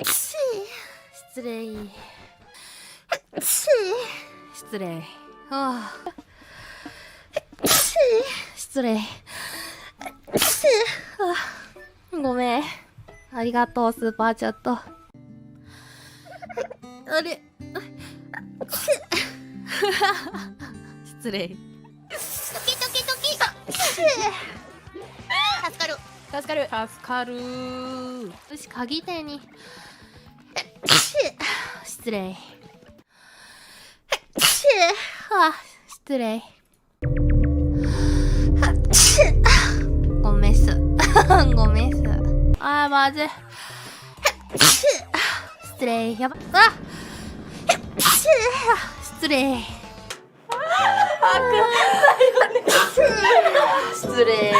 失礼。失礼。はあ。失礼。ごめん。ありがとう、スーパーチャット。あれ失礼。ドキドキドキ。助かる。助かる。助かる。よし、鍵手に。失礼。はあ、失礼。ごめんす。ごめんす。あー、まずい。失礼。やば。あ失礼。失礼。